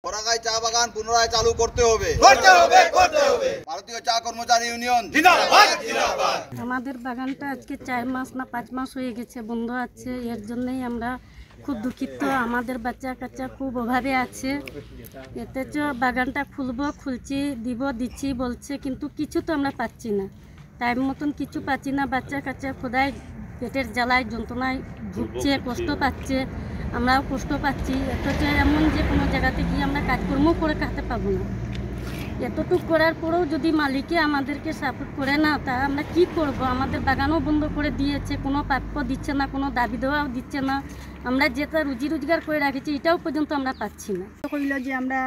বড়াগাই চা বাগান পুনরায় চালু করতে হবে। ভারতীয় চা কর্মচারী ইউনিয়ন জিন্দাবাদ জিন্দাবাদ। আমাদের বাগানটা আজকে 4 মাস না 5 মাস হয়ে গেছে বন্ধ আছে, এর জন্যই আমরা খুব দুঃখিত। আমাদের বাচ্চা কাচ্চা খুব অভাবে আছে, এতে বাগানটা খুলছি দিচ্ছি বলছে, কিন্তু কিছু তো আমরা পাচ্ছি না, টাইম মতন কিছু পাচ্ছি না। বাচ্চা কাচ্চা খোদায় পেটের জ্বালায় যন্ত্রণায় ভুগছে, কষ্ট পাচ্ছে, আমরাও কষ্ট পাচ্ছি। অথচ এমন যে কোনো জায়গাতে গিয়ে আমরা কাজকর্ম করে খাতে পাবো না। এতটুকু করার পরেও যদি মালিকে আমাদেরকে সাপোর্ট করে না, তা আমরা কি করব? আমাদের বাগানও বন্ধ করে দিয়েছে, কোনো প্রাপ্য দিচ্ছে না, কোনো দাবি দেওয়াও দিচ্ছে না। আমরা যেটা রুজি রোজগার করে রাখেছি এটাও পর্যন্ত আমরা পাচ্ছি না। কইল যে আমরা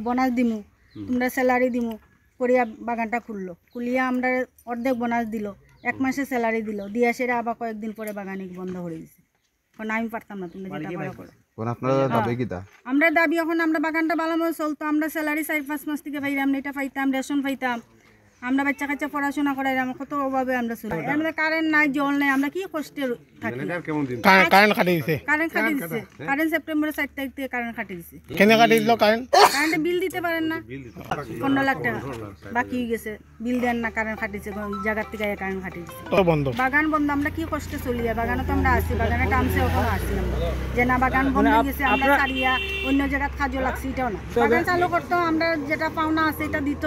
বোনাস দিমু, তোমরা স্যালারি দিমু করিয়া বাগানটা খুলিয়া আমরা অর্ধেক বোনাস দিল, 1 মাসে স্যালারি দিল, দিয়া সেটা আবার কয়েকদিন পরে বাগানে বন্ধ করে দিছে। এখন আমি পারতাম না, তুমি যেটা পারো করো। আমরা দাবি এখন আমরা বাগানটা ভালো মতো চলতো, আমরা স্যালারি 4-5 মাস থেকে পাইতাম, এটা পাইতাম, রেশন পাইতাম, আমরা বাচ্চা কাচ্চা পড়াশোনা করাই, আমরা কত অভাবে আমরা চলি। আমাদের কারেন্ট নাই, জল নাই, আমরা কি কষ্টে থাকি। কারেন্ট কাটি দিছে কারেন্ট সেপ্টেম্বরের 4 তারিখ থেকে কারেন্ট কাটি দিছে। কারেন্টে বিল দিতে পারেন না, 15 লাখ টাকা বাকি হয়ে গেছে, বিল দেন না, কারেন্ট কাটিছে, জায়গার থেকে কারেন্ট কাটি দিছে। বাগান বন্ধ, আমরা কি কষ্টে চলি। বাগানে তো আমরা আছি, বাগানে টামছে ওখানে আসি আমরা, যে না বাগান বন্ধ হয়ে গেছে আমরা ছাড়িয়া অন্য জায়গায় কাজও লাগছে, এটাও না। বাগান চালু করতো, আমরা যেটা পাওনা আছে এটা দিত,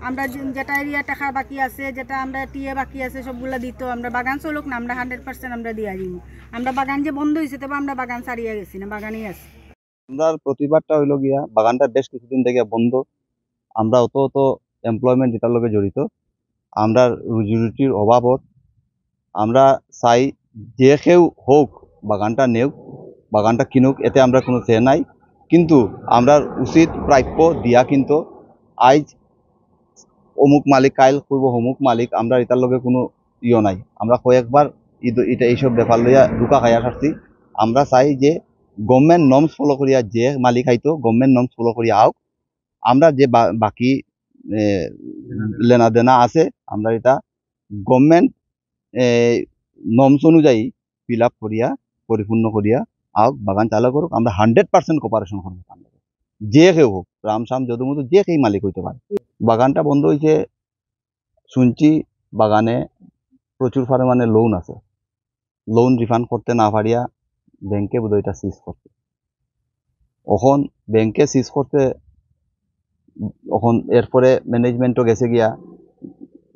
আমরা যেটা এরিয়া টাকা বাকি আছে, যেটা আমরা টিএ বাকি আছে সবগুলা দিত। আমরা বাগান চলুক না, আমরা 100% আমরা দিয়া দিব। আমরা বাগান যে বন্ধ হয়েছে তবে আমরা বাগান ছাড়িয়ে গেছি না, বাগানেই আছি। আমরা প্রতিবাদটা হইল গিয়া বাগানটা বেশ কিছুদিন থেকে বন্ধ, আমরা অত এমপ্লয়মেন্ট এটার লগে জড়িত, আমরা রুজি রুটির অভাবত আমরা চাই যে কেউ হোক বাগানটা নেওক, বাগানটা কিনুক, এতে আমরা কোনো চে নাই, কিন্তু আমরা উচিত প্রাপ্য দিয়া, কিন্তু আজ অমুক মালিক কাইল কইব অমুক মালিক, আমরা এটার লগে কোনো নাই। আমরা কয়েকবার এটা এইসব ব্যাপার লইয়া ঢুকা খাইয়া থাকছি। আমরা চাই যে গভর্নমেন্ট নর্মস ফলো করিয়া, যে মালিক আইতো গভর্নমেন্ট নর্মস ফলো করিয়া আওক, আমরা যে বাকি লেনা দেনা আছে আমরা এটা গভর্নমেন্ট নর্মস অনুযায়ী ফিল আপ করিয়া পরিপূর্ণ করিয়া আওক, বাগান চালু করুক। আমরা 100% কোপারেশন করবো, যে কেউ হোক, রামসাম যদুমধু যে কেউ মালিক হইতে পারে। বাগানটা বন্ধ হয়েছে শুনছি, বাগানে প্রচুর পরিমাণে লোন আছে, লোন রিফান্ড করতে না পারিয়া ব্যাংকে বোধহয় এটা সিজ করতে, এখন ব্যাংকে সিজ করতে, এখন এরপরে ম্যানেজমেন্টও গেছে গিয়া,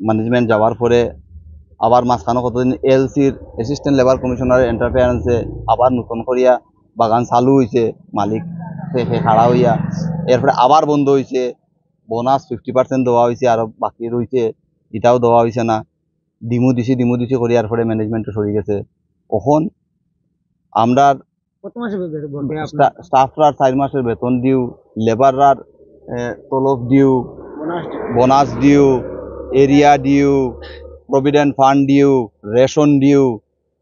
ম্যানেজমেন্ট যাওয়ার পরে আবার মাঝখানে কতদিন এলসির অ্যাসিস্ট্যান্ট লেবার কমিশনারের এন্টারফেয়ারেন্সে আবার নতুন করিয়া বাগান চালু হয়েছে, মালিক খাড়া হইয়া, এরপরে আবার বন্ধ হয়েছে। বোনাস 50% দেওয়া হয়েছে, আরো বাকি রয়েছে, এটাও দেওয়া হয়েছে না। ডিমু দিছি করিয়ার পরে ম্যানেজমেন্টও সরে গেছে। এখন আমরা স্টাফরার 4 মাসের বেতন দিও, লেবাররার তলব দিও, বোনাস দিও, এরিয়া দিও, প্রভিডেন্ট ফান্ড দিও, রেশন দিও,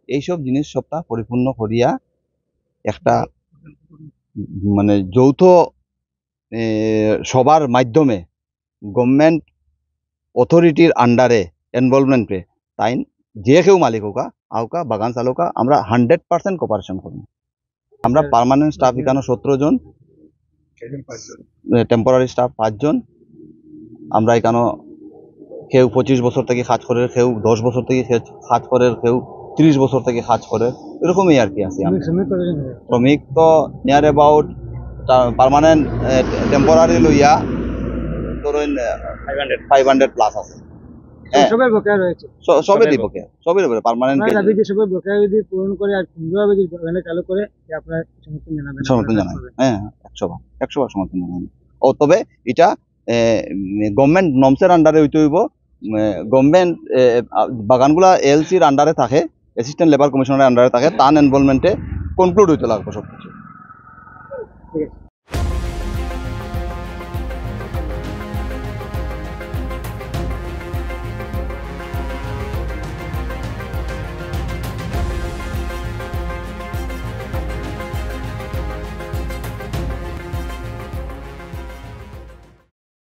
এইসব জিনিস সবটা পরিপূর্ণ করিয়া একটা মানে যৌথ সবার মাধ্যমে গভর্নমেন্ট অথরিটির আন্ডারে ইনভলভমেন্ট পে তাই যে কেউ মালিক হোকা আউকা বাগান চালুকা, আমরা 100% কোপারেশন করব। আমরা পার্মানেন্ট স্টাফ এখানে 17 জন, টেম্পোরারি স্টাফ 5 জন। আমরা এখানে কেউ 25 বছর থেকে কাজ করে, কেউ 10 বছর থেকে কাজ করে, কেউ 30 বছর থেকে কাজ করে, এরকমই আর কি আছি। শ্রমিক তো নিয়ার অ্যাবাউট পার্মানেন্ট টেম্পোরারি লইয়া ধরুন 500 প্লাস আছে। সবের বকেয়া রয়েছে, সবেরই বকেয়া, সবের উপরে পার্মানেন্ট দাবি যে সবের বকেয়া যদি পূরণ করে আর সুন্দরভাবে যদি বাগানে চালু করে আপনারা সমর্থন জানাবেন। হ্যাঁ, 100বার সমর্থন জানাবেন। ও তবে এটা গভর্নমেন্ট নর্মসের আন্ডারে হইতে হইব। গভর্নমেন্ট বাগানগুলা এলসির আন্ডারে থাকে, অ্যাসিস্ট্যান্ট লেবার কমিশনারের আন্ডারে থাকে, তান ইনভলভমেন্টে কনক্লুড হইতে লাগবে সবকিছু। ঠিক আছে।